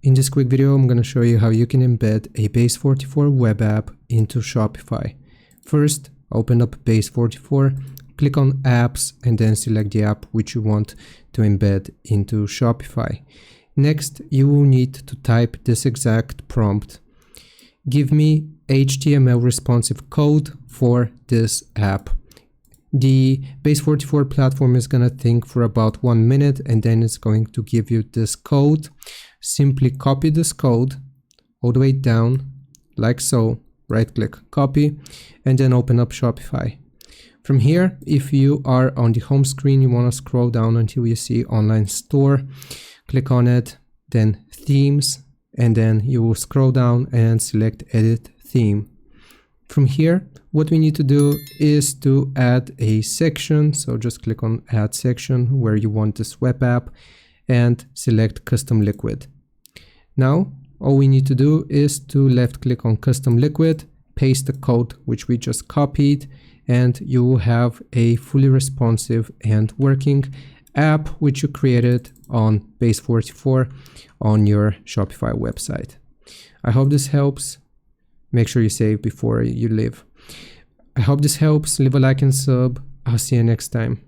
In this quick video, I'm going to show you how you can embed a Base44 web app into Shopify. First, open up Base44, click on Apps, and then select the app which you want to embed into Shopify. Next, you will need to type this exact prompt. Give me HTML responsive code for this app. The Base44 platform is going to think for about 1 minute and then it's going to give you this code. Simply copy this code all the way down like so, right click, copy, and then open up Shopify. From here, if you are on the home screen, you want to scroll down until you see online store, click on it, then themes, and then you will scroll down and select edit theme. From here, what we need to do is to add a section. So just click on add section where you want this web app and select custom liquid. Now, all we need to do is to left click on custom liquid, paste the code which we just copied, and you will have a fully responsive and working app which you created on Base44 on your Shopify website. I hope this helps. Make sure you save before you leave. I hope this helps. Leave a like and sub. I'll see you next time.